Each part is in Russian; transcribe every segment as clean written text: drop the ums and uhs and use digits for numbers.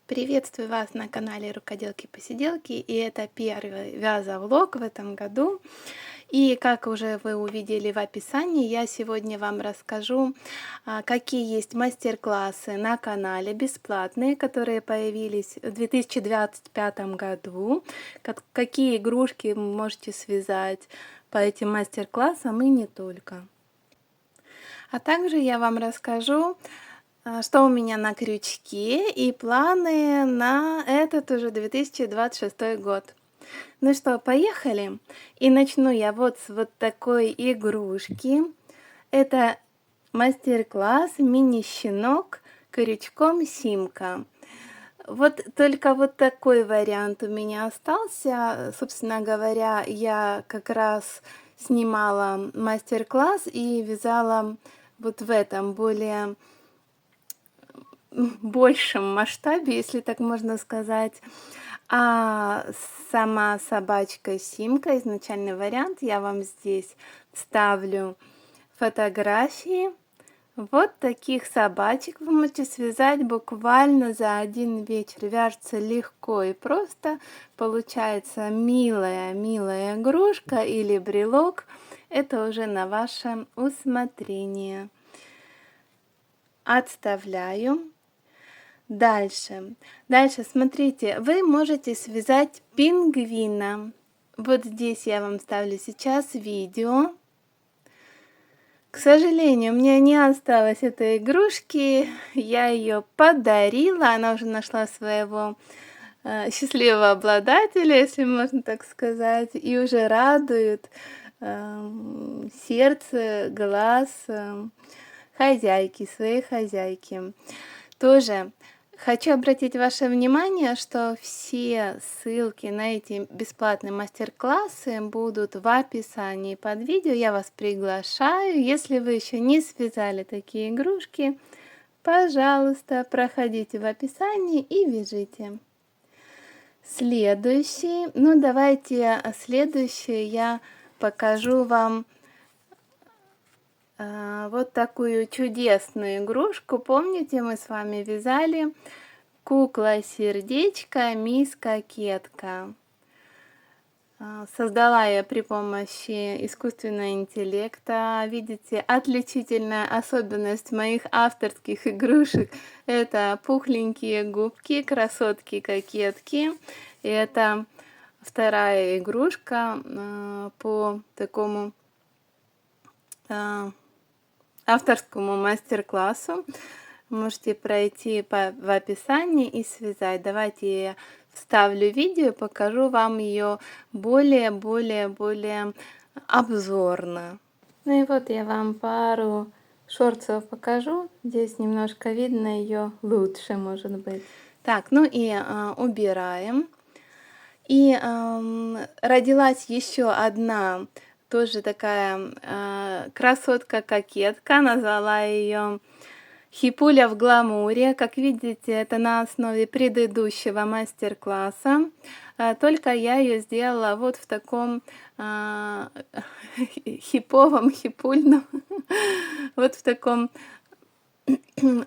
Приветствую вас на канале Рукоделки-посиделки, и это первый вязовлог в этом году. И как уже вы увидели в описании, я сегодня вам расскажу, какие есть мастер-классы на канале бесплатные, которые появились в 2025 году, какие игрушки вы можете связать по этим мастер-классам и не только. А также я вам расскажу, что у меня на крючке и планы на этот уже 2026 год. Ну что, поехали? И начну я вот с вот такой игрушки. Это мастер-класс мини-щенок крючком Симка. Вот только вот такой вариант у меня остался. Собственно говоря, я как раз снимала мастер-класс и вязала вот в этом большем масштабе, если так можно сказать. А сама собачка Симка, изначальный вариант, я вам здесь ставлю фотографии. Вот таких собачек вы можете связать буквально за один вечер. Вяжется легко и просто. Получается милая игрушка или брелок. Это уже на ваше усмотрение. Отставляю. Дальше, смотрите, вы можете связать пингвина. Вот здесь я вам ставлю сейчас видео. К сожалению, у меня не осталось этой игрушки. Я ее подарила, она уже нашла своего счастливого обладателя, если можно так сказать, и уже радует сердце, глаз хозяйки, своей хозяйки. Тоже хочу обратить ваше внимание, что все ссылки на эти бесплатные мастер-классы будут в описании под видео. Я вас приглашаю. Если вы еще не связали такие игрушки, пожалуйста, проходите в описании и вяжите. Следующий, давайте следующий я покажу вам вот такую чудесную игрушку. Помните, мы с вами вязали кукла-сердечко, мисс Кокетка. Создала я при помощи искусственного интеллекта. Видите, отличительная особенность моих авторских игрушек — это пухленькие губки, красотки-кокетки. И это вторая игрушка по такому авторскому мастер-классу. Можете пройти в описании и связать. Давайте я вставлю видео, покажу вам ее более обзорно. Ну и вот я вам пару шортсов покажу. Здесь немножко видно ее лучше, может быть. Так, ну и убираем. И родилась еще одна тоже такая красотка-кокетка, назвала ее Хипуля в гламуре. Как видите, это на основе предыдущего мастер-класса, только я ее сделала вот в таком хипульном, вот в таком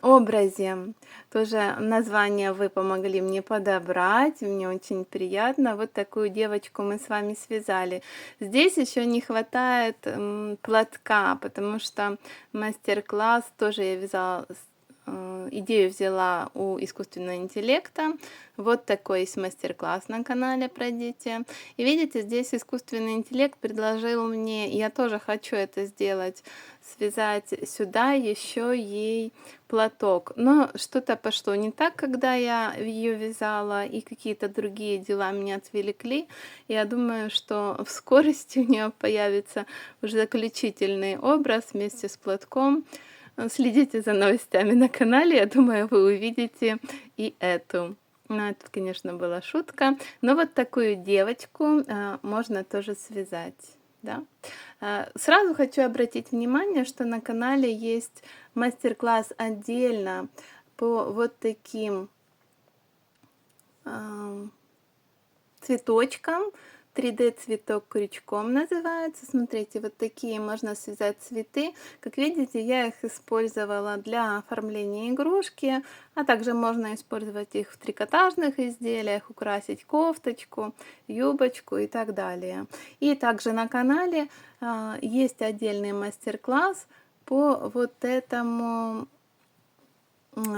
образе. Тоже название вы помогли мне подобрать, мне очень приятно. Вот такую девочку мы с вами связали. Здесь еще не хватает платка, потому что мастер-класс тоже я вязала, идею взяла у искусственного интеллекта. Вот такой есть мастер-класс на канале, пройдите. И видите, здесь искусственный интеллект предложил мне, я тоже хочу это сделать, связать сюда еще ей платок. Но что-то пошло не так, когда я ее вязала, и какие-то другие дела меня отвлекли. Я думаю, что в скорости у нее появится уже заключительный образ вместе с платком. Следите за новостями на канале, я думаю, вы увидите и эту. Ну, это, конечно, была шутка. Но вот такую девочку можно тоже связать. Да? Сразу хочу обратить внимание, что на канале есть мастер-класс отдельно по вот таким цветочкам. 3D цветок крючком называется. Смотрите, вот такие можно связать цветы. Как видите, я их использовала для оформления игрушки, а также можно использовать их в трикотажных изделиях, украсить кофточку, юбочку и так далее. И также на канале есть отдельный мастер-класс по вот этому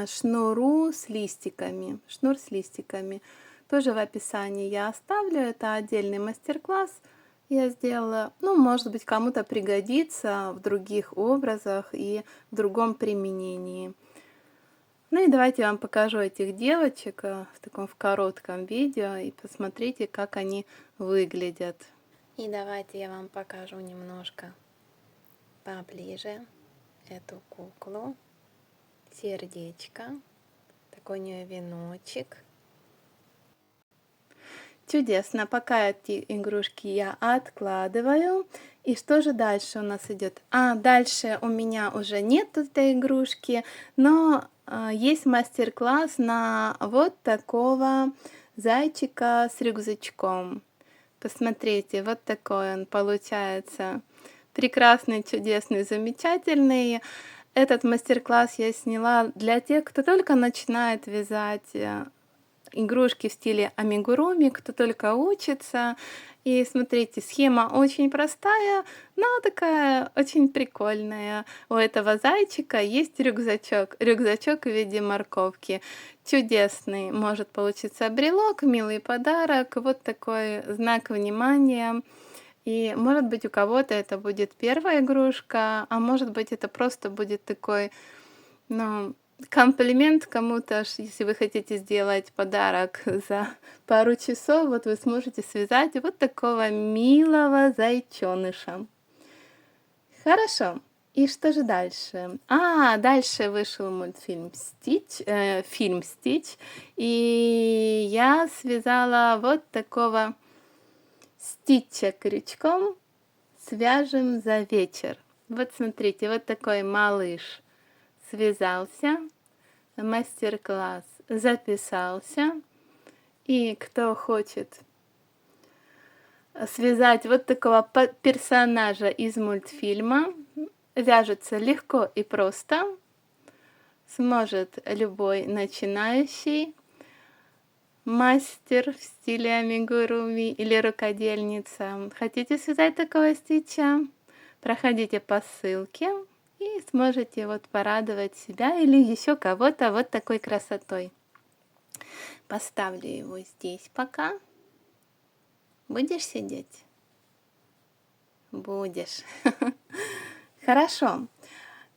шнуру с листиками. Шнур с листиками. Тоже в описании я оставлю. Это отдельный мастер-класс. Я сделала, ну, может быть, кому-то пригодится в других образах и в другом применении. Ну и давайте я вам покажу этих девочек в таком в коротком видео и посмотрите, как они выглядят. И давайте я вам покажу немножко поближе эту куклу. Сердечко. Такой у нее веночек. Чудесно. Пока эти игрушки я откладываю. И что же дальше у нас идет? Дальше у меня уже нет этой игрушки, но есть мастер-класс на вот такого зайчика с рюкзачком. Посмотрите, вот такой он получается. Прекрасный, чудесный, замечательный. Этот мастер-класс я сняла для тех, кто только начинает вязать игрушки в стиле амигуруми, кто только учится. И смотрите, схема очень простая, но такая очень прикольная. У этого зайчика есть рюкзачок. Рюкзачок в виде морковки. Чудесный может получиться брелок, милый подарок. Вот такой знак внимания. И может быть у кого-то это будет первая игрушка, а может быть это просто будет такой, ну, комплимент кому-то, если вы хотите сделать подарок за пару часов, вот вы сможете связать вот такого милого зайчёныша. Хорошо. И что же дальше? Дальше вышел мультфильм фильм «Стич», и я связала вот такого Стича крючком, свяжем за вечер. Вот смотрите, вот такой малыш связался, мастер-класс записался. И кто хочет связать вот такого персонажа из мультфильма, вяжется легко и просто, сможет любой начинающий мастер в стиле амигуруми или рукодельница. Хотите связать такого стича? Проходите по ссылке и сможете вот порадовать себя или еще кого-то вот такой красотой. Поставлю его здесь пока. Будешь сидеть? Будешь. Хорошо.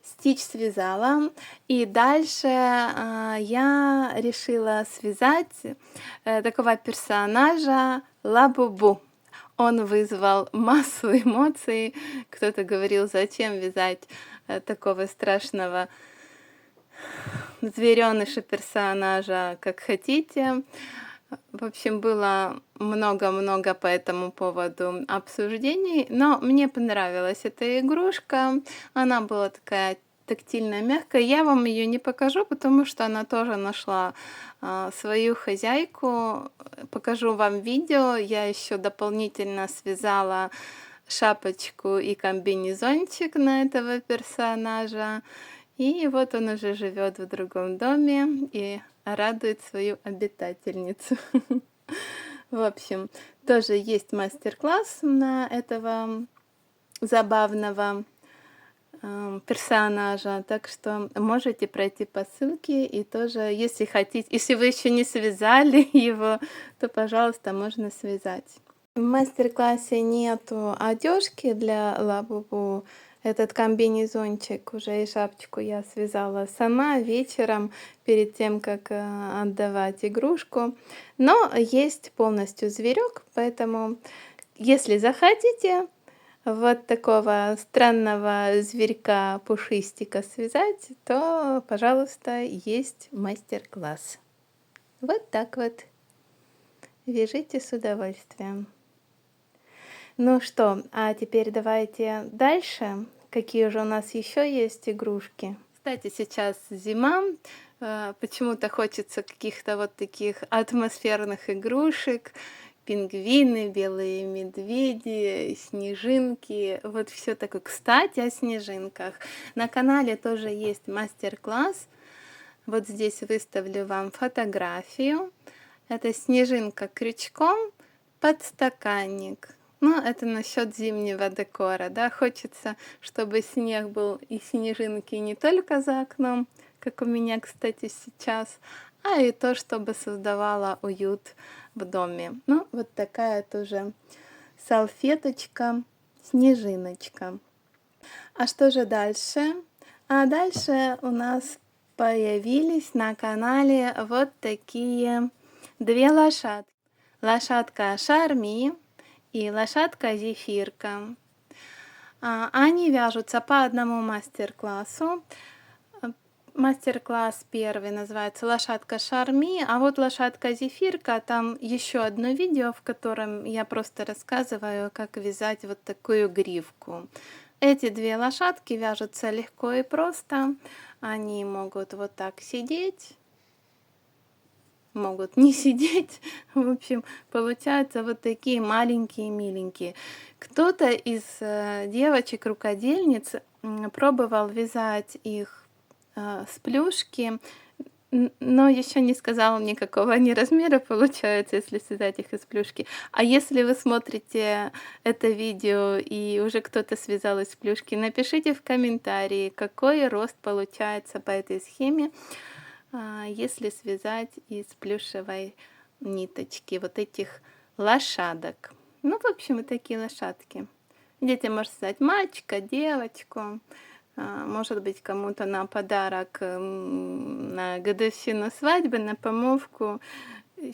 Стич связала, и дальше я решила связать такого персонажа Лабубу. Он вызвал массу эмоций. Кто-то говорил, зачем вязать такого страшного зверёныша персонажа, как хотите. В общем, было много-много по этому поводу обсуждений, но мне понравилась эта игрушка. Она была такая тактильно мягкая. Я вам ее не покажу, потому что она тоже нашла свою хозяйку. Покажу вам видео. Я еще дополнительно связала шапочку и комбинезончик на этого персонажа. И вот он уже живет в другом доме и радует свою обитательницу. В общем, тоже есть мастер-класс на этого забавного персонажа, так что можете пройти по ссылке и тоже, если хотите, если вы еще не связали его, то, пожалуйста, можно связать. В мастер-классе нету одежки для Лабубу. Этот комбинезончик уже и шапочку я связала сама вечером перед тем, как отдавать игрушку. Но есть полностью зверек, поэтому если захотите вот такого странного зверька пушистика связать, то, пожалуйста, есть мастер-класс. Вот так вот. Вяжите с удовольствием. Ну что, а теперь давайте дальше. Какие же у нас еще есть игрушки? Кстати, сейчас зима. Почему-то хочется каких-то вот таких атмосферных игрушек. пингвины, белые медведи, снежинки, вот все такое. Кстати, о снежинках. На канале тоже есть мастер-класс. Вот здесь выставлю вам фотографию. Это снежинка крючком, подстаканник. Ну, это насчет зимнего декора, да, хочется, чтобы снег был и снежинки не только за окном, как у меня, кстати, сейчас, а и то, чтобы создавало уют в доме. Ну, вот такая тоже салфеточка, снежиночка. А что же дальше? А дальше у нас появились на канале вот такие две лошадки. Лошадка Шарми и лошадка Зефирка. Они вяжутся по одному мастер-классу. Мастер-класс первый называется «Лошадка Шарми», а вот «Лошадка Зефирка», там еще одно видео, в котором я просто рассказываю, как вязать вот такую гривку. Эти две лошадки вяжутся легко и просто. Они могут вот так сидеть, могут не сидеть. В общем, получаются вот такие маленькие, миленькие. Кто-то из девочек-рукодельниц пробовал вязать их с плюшки, но еще не сказал мне, какого они размера получаются, если связать их из плюшки. А если вы смотрите это видео и уже кто-то связал из плюшки, напишите в комментарии, какой рост получается по этой схеме, если связать из плюшевой ниточки вот этих лошадок. Ну, в общем, вот такие лошадки. Дети можно связать мальчика, девочку. Может быть, кому-то на подарок на годовщину свадьбы, на помолвку,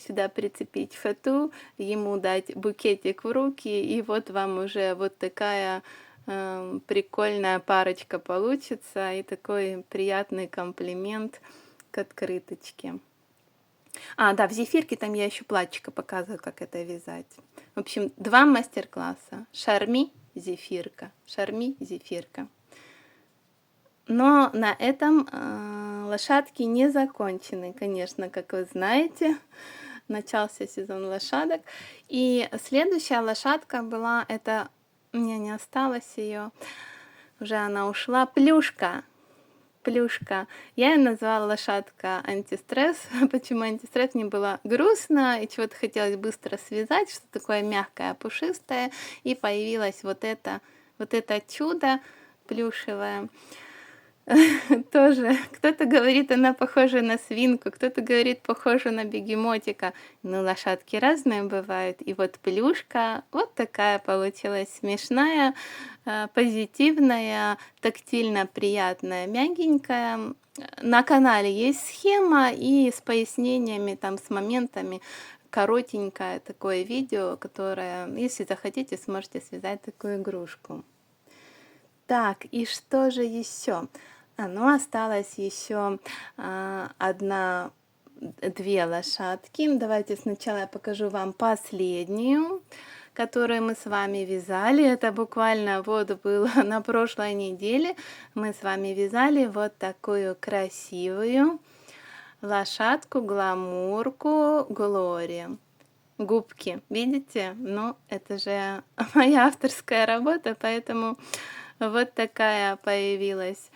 сюда прицепить фату, ему дать букетик в руки, и вот вам уже вот такая прикольная парочка получится, и такой приятный комплимент к открыточке. Да, в зефирке там я еще платьичко показываю, как это вязать. В общем, два мастер-класса. Шарми, зефирка. Шарми, зефирка. Но на этом лошадки не закончены, конечно, как вы знаете. Начался сезон лошадок. И следующая лошадка была, это у меня не осталось ее, уже она ушла, плюшка. Плюшка. Я ее назвала лошадка антистресс. Почему антистресс? Мне было грустно, и чего-то хотелось быстро связать, что такое мягкое, пушистое. И появилось вот это чудо плюшевое. Тоже кто-то говорит, она похожа на свинку, кто-то говорит, похожа на бегемотика. Ну, лошадки разные бывают. И вот плюшка вот такая получилась смешная, позитивная, тактильно приятная, мягенькая. На канале есть схема и с пояснениями, там, с моментами. Коротенькое такое видео, которое, если захотите, сможете связать такую игрушку. Так, и что же еще? Ну, осталось еще две лошадки. Давайте сначала я покажу вам последнюю, которую мы с вами вязали. Это буквально вот было на прошлой неделе. Мы с вами вязали вот такую красивую лошадку, гламурку Глори. Губки, видите? Ну, это же моя авторская работа, поэтому вот такая появилась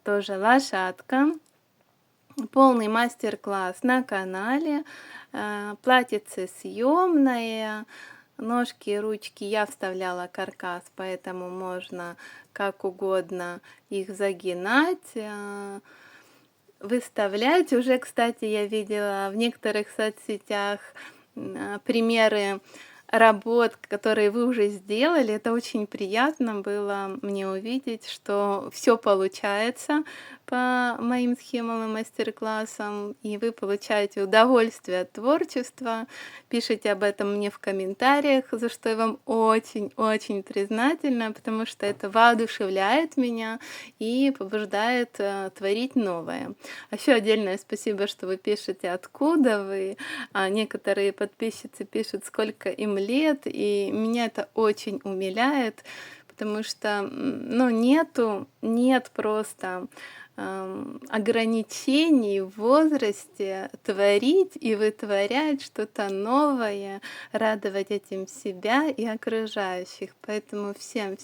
тоже лошадка. Полный мастер-класс на канале. Платьице съемное, ножки и ручки я вставляла каркас, поэтому можно как угодно их загинать, выставлять. Уже, кстати, я видела в некоторых соцсетях примеры работ, которые вы уже сделали. Это очень приятно было мне увидеть, что все получается по моим схемам и мастер-классам, и вы получаете удовольствие от творчества. Пишите об этом мне в комментариях, за что я вам очень-очень признательна, потому что это воодушевляет меня и побуждает творить новое. А еще отдельное спасибо, что вы пишете, откуда вы. Некоторые подписчицы пишут, сколько им лет, и меня это очень умиляет, потому что, нет просто ограничений в возрасте творить и вытворять что-то новое, радовать этим себя и окружающих. Поэтому всем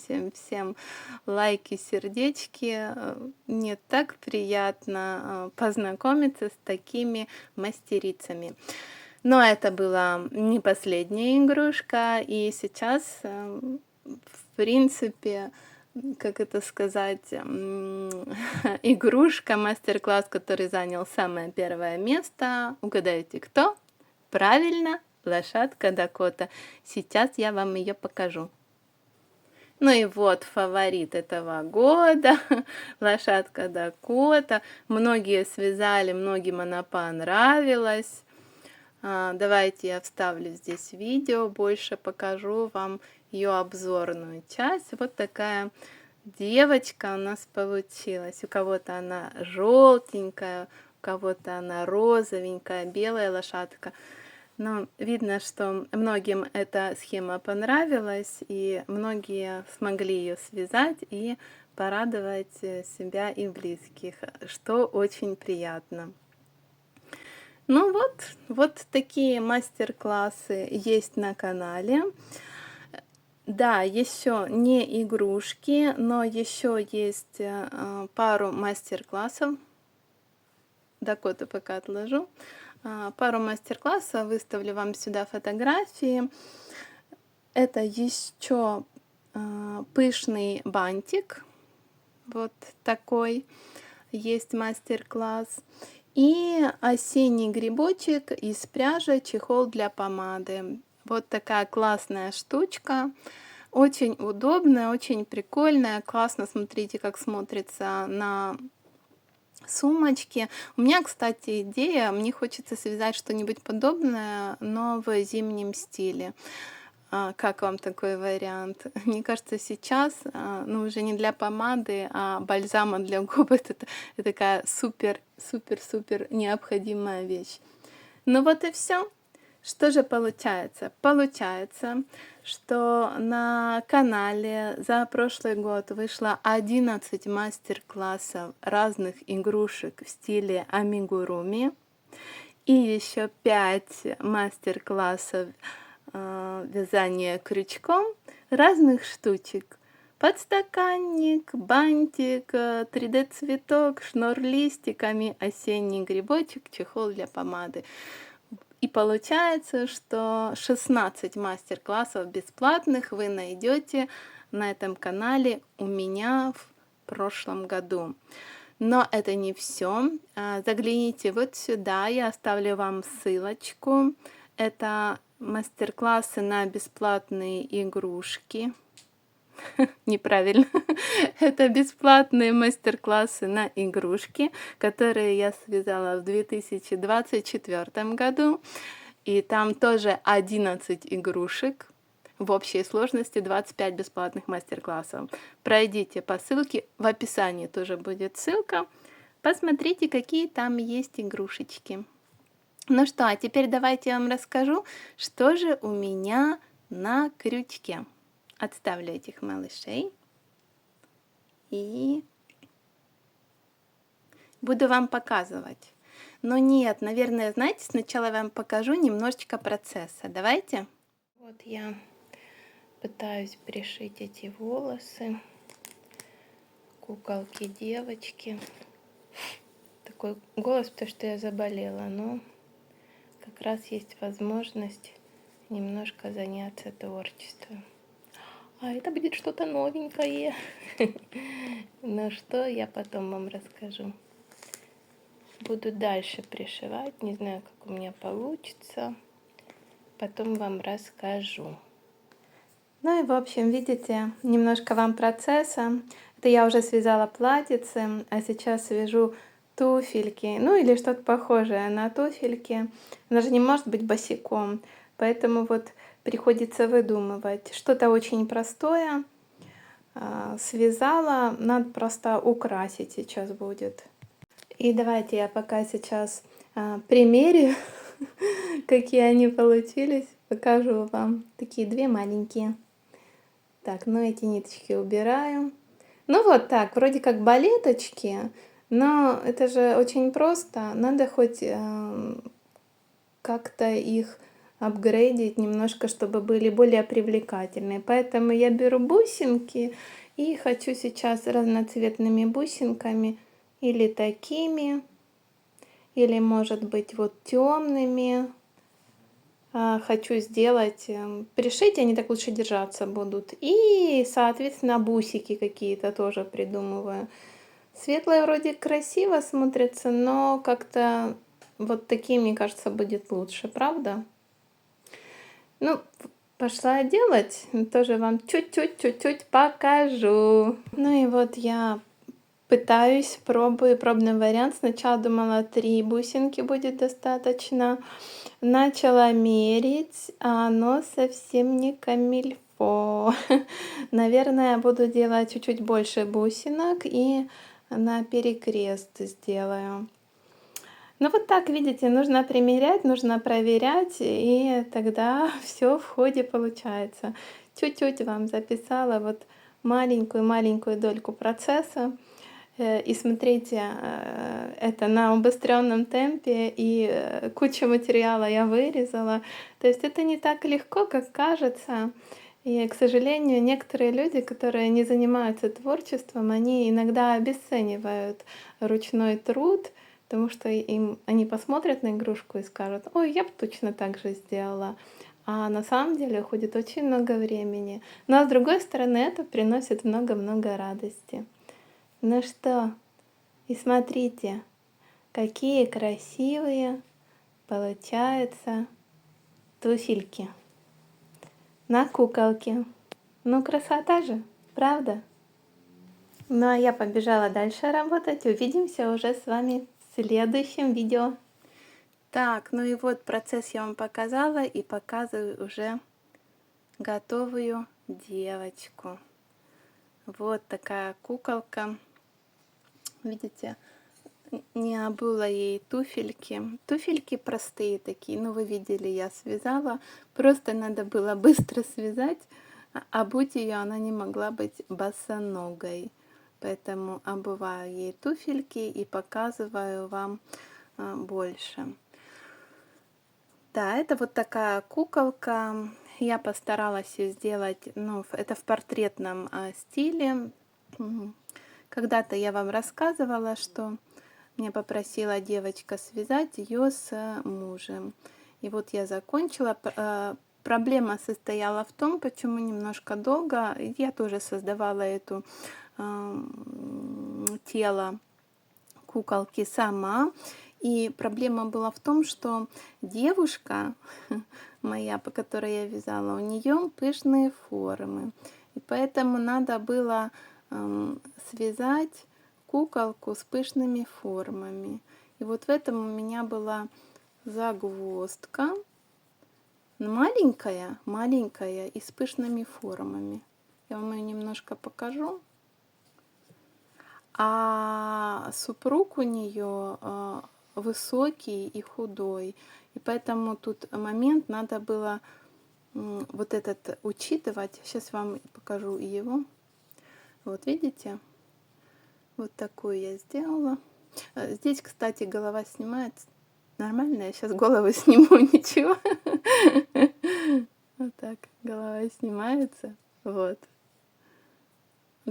лайки, сердечки. Мне так приятно познакомиться с такими мастерицами. Но это была не последняя игрушка, и сейчас, в принципе, как это сказать, игрушка, мастер-класс, который занял самое первое место. Угадайте, кто? Правильно, лошадка Дакота. Сейчас я вам ее покажу. Ну и вот фаворит этого года, лошадка Дакота. Многие связали, многим она понравилась. Давайте я вставлю здесь видео, больше покажу вам ее обзорную часть. Вот такая девочка у нас получилась. У кого-то она желтенькая, у кого-то она розовенькая, белая лошадка. Но видно, что многим эта схема понравилась, и многие смогли ее связать и порадовать себя и близких, что очень приятно. Ну вот такие мастер-классы есть на канале. Да, еще не игрушки, но еще есть пару мастер-классов. Дакоту пока отложу. Пару мастер-классов, выставлю вам сюда фотографии. Это еще пышный бантик, вот такой есть мастер-класс. И осенний грибочек из пряжи, чехол для помады. Вот такая классная штучка. Очень удобная, очень прикольная. Классно, смотрите, как смотрится на сумочке. У меня, кстати, идея. Мне хочется связать что-нибудь подобное, но в зимнем стиле. Как вам такой вариант? Мне кажется, сейчас, ну, уже не для помады, а бальзама для губ, это такая супер необходимая вещь. Ну вот и все. Что же получается? Получается, что на канале за прошлый год вышло 11 мастер-классов разных игрушек в стиле амигуруми и еще 5 мастер-классов вязание крючком разных штучек. Подстаканник, бантик, 3D-цветок, шнур листиками, осенний грибочек, чехол для помады. И получается, что 16 мастер-классов бесплатных вы найдете на этом канале у меня в прошлом году. Но это не все. Загляните вот сюда, я оставлю вам ссылочку. Это мастер-классы на бесплатные игрушки. Неправильно. Это бесплатные мастер-классы на игрушки, которые я связала в 2024 году. И там тоже 11 игрушек. В общей сложности 25 бесплатных мастер-классов. Пройдите по ссылке. В описании тоже будет ссылка. Посмотрите, какие там есть игрушечки. Ну что, а теперь давайте я вам расскажу, что же у меня на крючке. Отставлю этих малышей и буду вам показывать. Но нет, наверное, знаете, сначала я вам покажу немножечко процесса. Давайте. Вот я пытаюсь пришить эти волосы куколки девочки. Такой голос, потому что я заболела, но как раз есть возможность немножко заняться творчеством. А это будет что-то новенькое. Но что, я потом вам расскажу. Буду дальше пришивать. Не знаю, как у меня получится. Потом вам расскажу. Ну и в общем, видите, немножко вам процесса. Это я уже связала платьице, а сейчас свяжу туфельки. Ну или что-то похожее на туфельки. Она же не может быть босиком. Поэтому вот приходится выдумывать. Что-то очень простое. Связала, надо просто украсить сейчас будет. И давайте я пока сейчас примерю, какие они получились. Покажу вам. Такие две маленькие. Так, ну эти ниточки убираю. Ну вот так, вроде как балеточки, Но это же очень просто. Надо хоть как-то их апгрейдить немножко, чтобы были более привлекательные. Поэтому я беру бусинки и хочу сейчас разноцветными бусинками или такими, или может быть вот темными. Хочу сделать, пришить, они так лучше держаться будут. И, соответственно, бусики какие-то тоже придумываю. Светлые вроде красиво смотрятся, но как-то вот такие, мне кажется, будет лучше, правда? Ну, пошла делать, тоже вам чуть-чуть покажу. Ну и вот я пытаюсь, пробую пробный вариант. Сначала думала 3 бусинки будет достаточно. Начала мерить, а оно совсем не камильфо. Наверное, буду делать чуть-чуть больше бусинок и на перекрест сделаю. Ну вот так, видите, нужно примерять, нужно проверять, и тогда все в ходе получается. Чуть-чуть вам записала вот маленькую-маленькую дольку процесса. И смотрите, это на убыстренном темпе, и кучу материала я вырезала. То есть это не так легко, как кажется. И, к сожалению, некоторые люди, которые не занимаются творчеством, они иногда обесценивают ручной труд, потому что они посмотрят на игрушку и скажут: ой, я бы точно так же сделала. А на самом деле уходит очень много времени. Но с другой стороны, это приносит много-много радости. Ну что, и смотрите, какие красивые получаются туфельки на куколке. Ну, красота же, правда? Ну, а я побежала дальше работать. Увидимся уже с вами в следующем видео. Так, ну и вот процесс я вам показала, и показываю уже готовую девочку. Вот такая куколка. Видите, не обула ей туфельки. Туфельки простые такие, ну вы видели, я связала. Просто надо было быстро связать. Обуть ее она не могла быть босоногой. Поэтому обуваю ей туфельки и показываю вам больше. Да, это вот такая куколка. Я постаралась ее сделать, ну, это в портретном стиле. Когда-то я вам рассказывала, что меня попросила девочка связать ее с мужем. И вот я закончила. Проблема состояла в том, почему немножко долго. Я тоже создавала это тело куколки сама. И проблема была в том, что девушка моя, по которой я вязала, у нее пышные формы. И поэтому надо было связать куколку с пышными формами. И вот в этом у меня была загвоздка. Маленькая, маленькая и с пышными формами. Я вам ее немножко покажу. А супруг у нее высокий и худой. И поэтому тут момент надо было вот этот учитывать. Сейчас вам покажу его. Вот видите? Вот такую я сделала. Здесь, кстати, голова снимается. Нормально, я сейчас голову сниму, ничего. Вот так, голова снимается. Вот.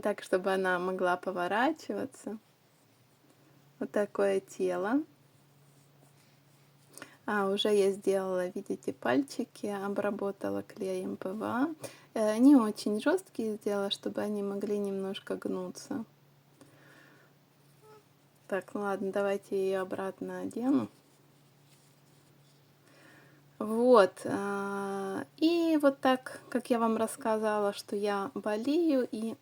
Так, чтобы она могла поворачиваться. Вот такое тело. Уже я сделала, видите, пальчики, обработала клеем ПВА. Не очень жесткие сделала, чтобы они могли немножко гнуться. Так, ну ладно, давайте ее обратно одену. Вот. И вот так, как я вам рассказала, что я болею, и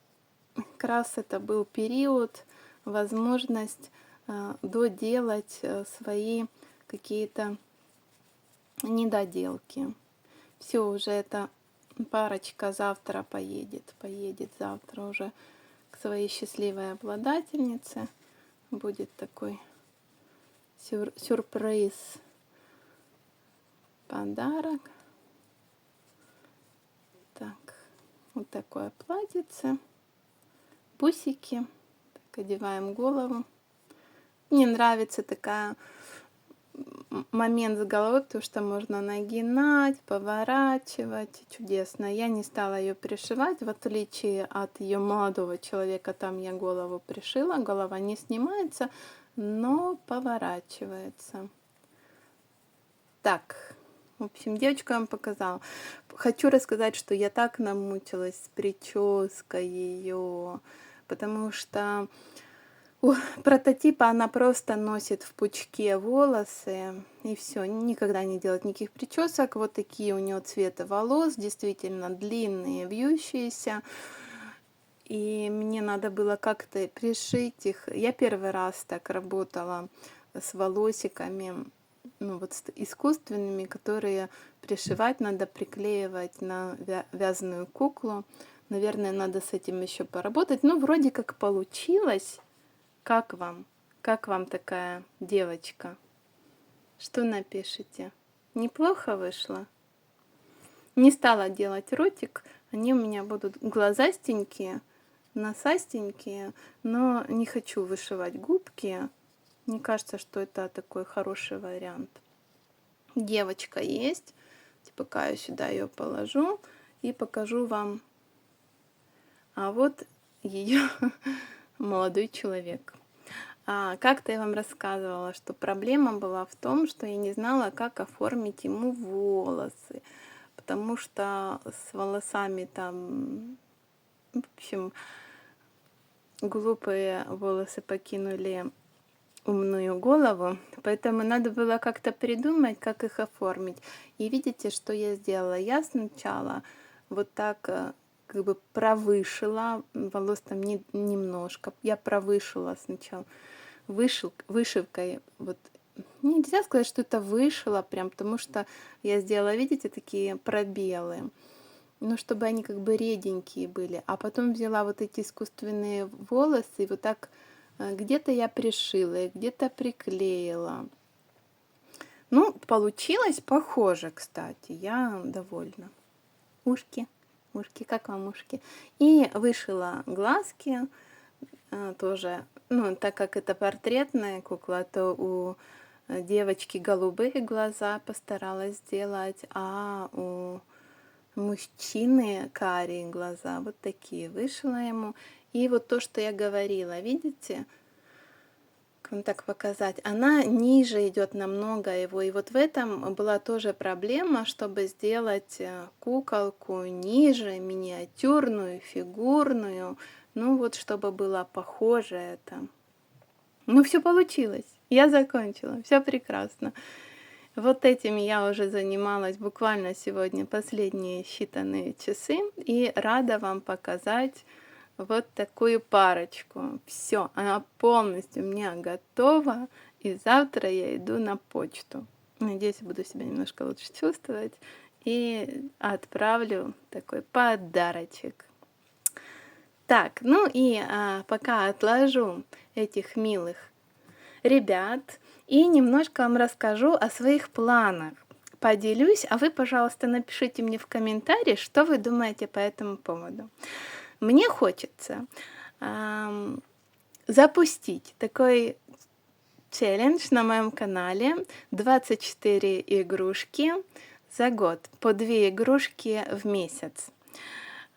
как раз это был период, возможность доделать свои какие-то недоделки. Все, уже эта парочка завтра поедет завтра уже к своей счастливой обладательнице. Будет такой сюрприз, подарок. Так, вот такое платьице, бусики. Так, одеваем голову. Мне нравится такая момент с головой, потому что можно нагинать, поворачивать. Чудесно. Я не стала ее пришивать, в отличие от ее молодого человека. Там я голову пришила, голова не снимается, но поворачивается. Так, в общем, девочку я вам показала. Хочу рассказать, что я так намучилась с прической ее, потому что у прототипа она просто носит в пучке волосы, и все, никогда не делает никаких причесок. Вот такие у нее цвета волос, действительно длинные, вьющиеся. И мне надо было как-то пришить их. Я первый раз так работала с волосиками, ну вот с искусственными, которые пришивать надо, приклеивать на вязаную куклу. Наверное, надо с этим еще поработать. Ну, вроде как получилось. Как вам? Как вам такая девочка? Что напишите? Неплохо вышло? Не стала делать ротик. Они у меня будут глазастенькие, носастенькие, но не хочу вышивать губки. Мне кажется, что это такой хороший вариант. Девочка есть. Пока я сюда ее положу и покажу вам. А вот ее молодой человек. Как-то я вам рассказывала, что проблема была в том, что я не знала, как оформить ему волосы. Потому что с волосами там, в общем, глупые волосы покинули умную голову, поэтому надо было как-то придумать, как их оформить. И видите, что я сделала? Я сначала вот так как бы провышила, волос там немножко, я провышила сначала вышивкой, вот нельзя сказать, что это вышила прям, потому что я сделала, видите, такие пробелы, ну, чтобы они как бы реденькие были, а потом взяла вот эти искусственные волосы и вот так где-то я пришила, где-то приклеила. Ну, получилось похоже, кстати, я довольна. Ушки, как вам ушки? И вышила глазки тоже, ну, так как это портретная кукла, то у девочки голубые глаза постаралась сделать, а у мужчины карие глаза, вот такие вышила ему. И вот то, что я говорила, видите, как вам так показать, она ниже идет намного его. И вот в этом была тоже проблема, чтобы сделать куколку ниже, миниатюрную, фигурную, ну вот чтобы было похоже это. Ну все получилось, я закончила, все прекрасно. Вот этим я уже занималась буквально сегодня последние считанные часы и рада вам показать вот такую парочку. Все, она полностью у меня готова, и завтра я иду на почту. Надеюсь, я буду себя немножко лучше чувствовать и отправлю такой подарочек. Так, ну и пока отложу этих милых ребят и немножко вам расскажу о своих планах. Поделюсь, а вы, пожалуйста, напишите мне в комментарии, что вы думаете по этому поводу. Мне хочется запустить такой челлендж на моем канале 24 игрушки за год, по 2 игрушки в месяц.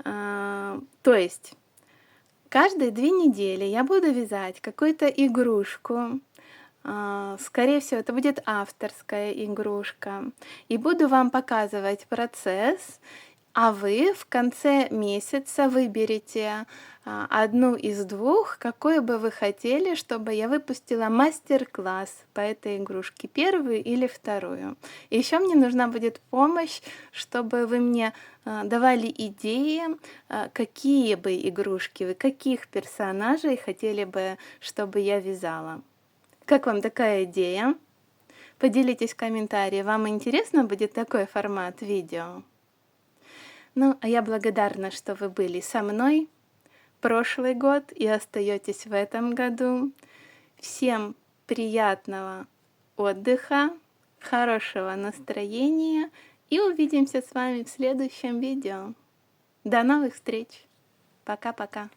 То есть каждые 2 недели я буду вязать какую-то игрушку. Скорее всего, это будет авторская игрушка. И буду вам показывать процесс, а вы в конце месяца выберете одну из 2, какой бы вы хотели, чтобы я выпустила мастер-класс по этой игрушке, 1 или 2. И еще мне нужна будет помощь, чтобы вы мне давали идеи, какие бы игрушки вы, каких персонажей хотели бы, чтобы я вязала. Как вам такая идея? Поделитесь в комментарии, вам интересно будет такой формат видео? Ну, а я благодарна, что вы были со мной прошлый год и остаетесь в этом году. Всем приятного отдыха, хорошего настроения и увидимся с вами в следующем видео. До новых встреч! Пока-пока!